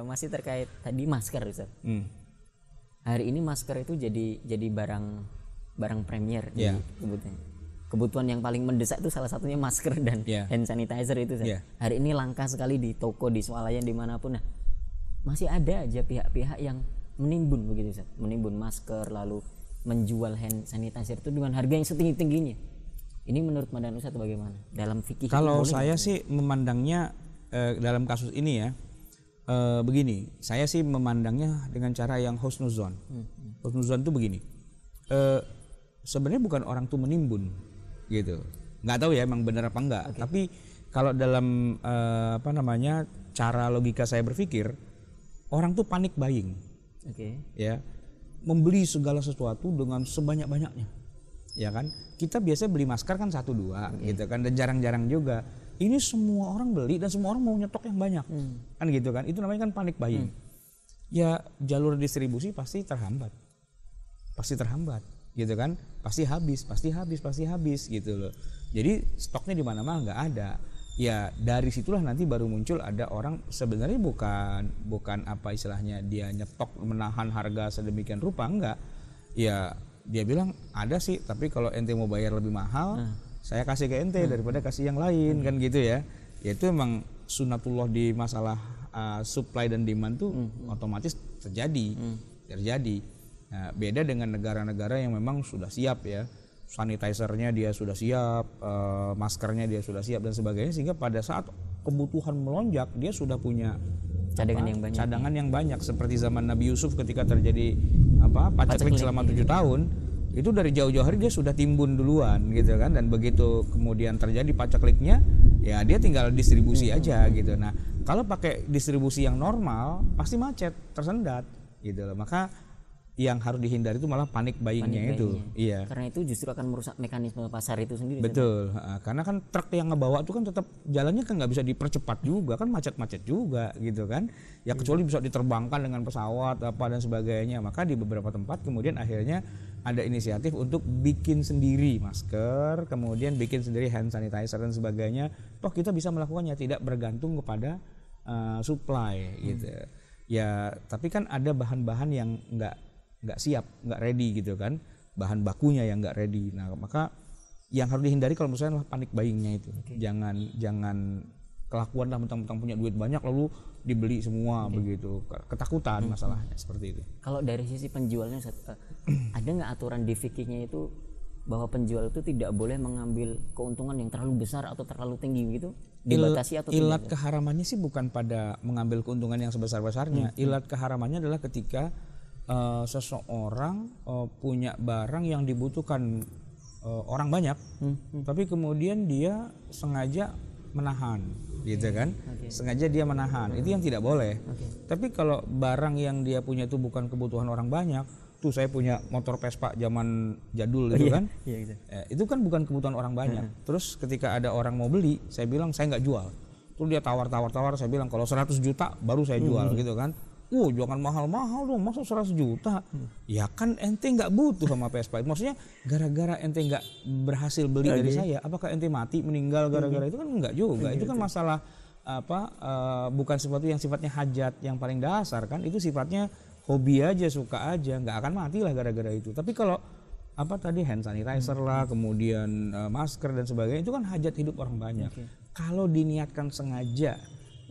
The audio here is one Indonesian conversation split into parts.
Masih terkait tadi masker, Ustaz. Hari ini masker itu jadi barang premier Yeah. kebutuhan yang paling mendesak itu salah satunya masker dan hand sanitizer itu. Hari ini langka sekali di toko, di swalayan, dimanapun. Nah, masih ada aja pihak-pihak yang menimbun begitu, Ustaz. Menimbun masker lalu menjual hand sanitizer itu dengan harga yang setinggi-tingginya. Ini menurut pandangan Ustaz bagaimana? Dalam fikih kalau saya sih memandangnya dalam kasus ini ya begini, saya sih memandangnya dengan cara yang husnuzon. Husnuzon itu begini, sebenarnya bukan orang tuh menimbun gitu, nggak tahu ya emang benar apa enggak. Tapi kalau dalam cara logika saya berpikir, orang tuh panik buying, ya, membeli segala sesuatu dengan sebanyak-banyaknya, ya kan. Kita biasa beli masker kan 1-2 gitu kan, dan jarang-jarang juga. Ini semua orang beli dan semua orang mau nyetok yang banyak, kan gitu kan. Itu namanya kan panik buying. Ya jalur distribusi pasti terhambat gitu kan, pasti habis gitu loh. Jadi stoknya di mana-mana nggak ada. Ya dari situlah nanti baru muncul ada orang sebenarnya bukan apa istilahnya dia nyetok menahan harga sedemikian rupa, enggak. Ya dia bilang ada sih, tapi kalau ente mau bayar lebih mahal, saya kasih ke ente daripada kasih yang lain, kan gitu ya. Ya itu emang sunatullah di masalah supply dan demand tuh otomatis terjadi. Nah, beda dengan negara-negara yang memang sudah siap ya, sanitizernya dia sudah siap, maskernya dia sudah siap dan sebagainya, sehingga pada saat kebutuhan melonjak dia sudah punya cadangan yang banyak. Seperti zaman Nabi Yusuf ketika terjadi paceklik selama 7 tahun, itu dari jauh-jauh hari dia sudah timbun duluan gitu kan, dan begitu kemudian terjadi pacekliknya ya dia tinggal distribusi aja gitu. Nah kalau pakai distribusi yang normal pasti macet, tersendat gitu loh. Maka yang harus dihindari itu malah panik buyingnya itu. Iya. Karena itu justru akan merusak mekanisme pasar itu sendiri. Betul. Karena kan truk yang ngebawa itu kan tetap jalannya kan nggak bisa dipercepat juga, kan macet-macet juga gitu kan. Ya kecuali bisa diterbangkan dengan pesawat apa dan sebagainya. Maka di beberapa tempat kemudian akhirnya ada inisiatif untuk bikin sendiri masker, kemudian bikin sendiri hand sanitizer dan sebagainya. Toh kita bisa melakukannya, tidak bergantung kepada supply gitu. Ya tapi kan ada bahan-bahan yang nggak siap, nggak ready gitu kan, bahan bakunya yang nggak ready. Nah maka yang harus dihindari kalau menurut saya adalah panik buyingnya itu. Jangan kelakuan lah mentang-mentang punya duit banyak lalu dibeli semua begitu, ketakutan masalahnya seperti itu. Kalau dari sisi penjualnya ada nggak aturan di fikihnya itu bahwa penjual itu tidak boleh mengambil keuntungan yang terlalu besar atau terlalu tinggi gitu, dibatasi atau tidak? Ilat keharamannya sih bukan pada mengambil keuntungan yang sebesar-besarnya. Ilat keharamannya adalah ketika seseorang punya barang yang dibutuhkan orang banyak, tapi kemudian dia sengaja menahan, gitu kan? Sengaja dia menahan, itu yang tidak boleh. Tapi kalau barang yang dia punya itu bukan kebutuhan orang banyak, tuh saya punya motor Vespa zaman jadul gitu kan, itu kan bukan kebutuhan orang banyak. Terus ketika ada orang mau beli, saya bilang saya nggak jual. Terus dia tawar, saya bilang kalau 100 juta baru saya jual gitu kan. Jangan mahal-mahal dong, masa 100 juta? Ya kan ente nggak butuh sama Vespa. Maksudnya gara-gara ente nggak berhasil beli dari saya, apakah ente mati meninggal gara-gara itu? Kan enggak juga. Itu kan masalah bukan sesuatu yang sifatnya hajat yang paling dasar kan. Itu sifatnya hobi aja, suka aja, nggak akan mati lah gara-gara itu. Tapi kalau hand sanitizer lah, kemudian masker dan sebagainya, itu kan hajat hidup orang banyak. Kalau diniatkan sengaja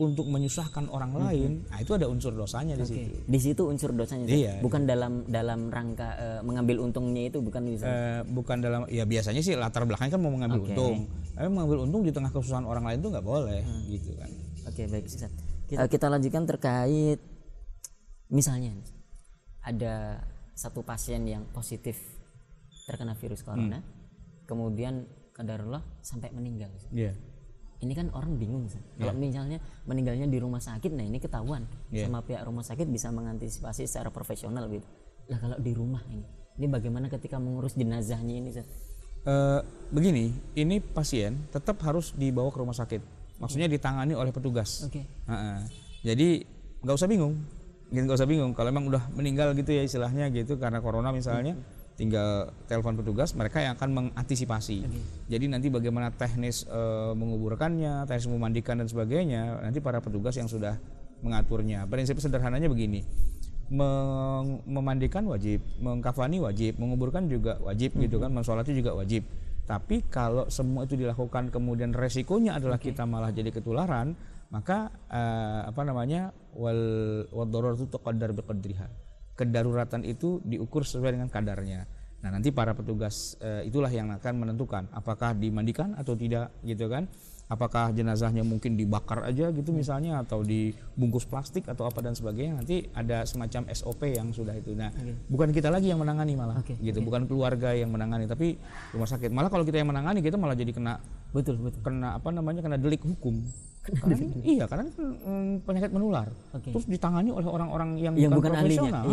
untuk menyusahkan orang lain, nah itu ada unsur dosanya di situ. Di situ unsur dosanya, bukan dalam rangka mengambil untungnya itu, bukan misalnya. Bukan dalam, ya biasanya sih latar belakangnya kan mau mengambil untung. Tapi mengambil untung di tengah kesusahan orang lain itu nggak boleh, gitu kan. Baik Ustaz. Kita lanjutkan terkait misalnya ada satu pasien yang positif terkena virus corona, kemudian qadarullah sampai meninggal. Ini kan orang bingung, kalau misalnya meninggalnya di rumah sakit, nah ini ketahuan sama pihak rumah sakit bisa mengantisipasi secara profesional gitu. Lah kalau di rumah ini bagaimana ketika mengurus jenazahnya ini? Begini, ini pasien tetap harus dibawa ke rumah sakit, maksudnya ditangani oleh petugas. Jadi nggak usah bingung, kalau emang udah meninggal gitu ya istilahnya gitu karena corona misalnya. Tinggal telepon petugas, mereka yang akan mengantisipasi. Jadi nanti bagaimana teknis menguburkannya, teknis memandikan dan sebagainya, nanti para petugas yang sudah mengaturnya. Prinsip sederhananya begini, memandikan wajib, mengkafani wajib, menguburkan juga wajib gitu kan, mensolati juga wajib. Tapi kalau semua itu dilakukan kemudian resikonya adalah kita malah jadi ketularan, maka wal daruratu tuqaddar biqadriha. Kedaruratan itu diukur sesuai dengan kadarnya. Nah, nanti para petugas itulah yang akan menentukan apakah dimandikan atau tidak gitu kan. Apakah jenazahnya mungkin dibakar aja gitu misalnya, atau dibungkus plastik atau apa dan sebagainya. Nanti ada semacam SOP yang sudah itu. Nah, bukan kita lagi yang menangani malah gitu, bukan keluarga yang menangani, tapi rumah sakit. Malah kalau kita yang menangani, kita malah jadi kena kena delik hukum. Karena penyakit menular. Terus ditangani oleh orang-orang yang bukan profesional.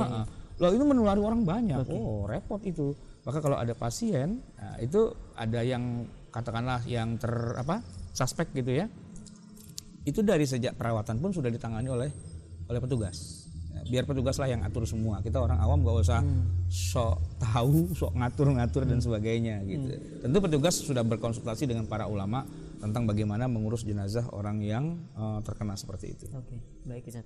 Loh, itu menulari orang banyak. Repot itu. Maka kalau ada pasien, nah, itu ada yang katakanlah yang suspek gitu ya, itu dari sejak perawatan pun sudah ditangani oleh petugas. Ya, biar petugas lah yang atur semua. Kita orang awam gak usah sok tahu, sok ngatur dan sebagainya gitu. Tentu petugas sudah berkonsultasi dengan para ulama tentang bagaimana mengurus jenazah orang yang terkena seperti itu. Baik Ustaz.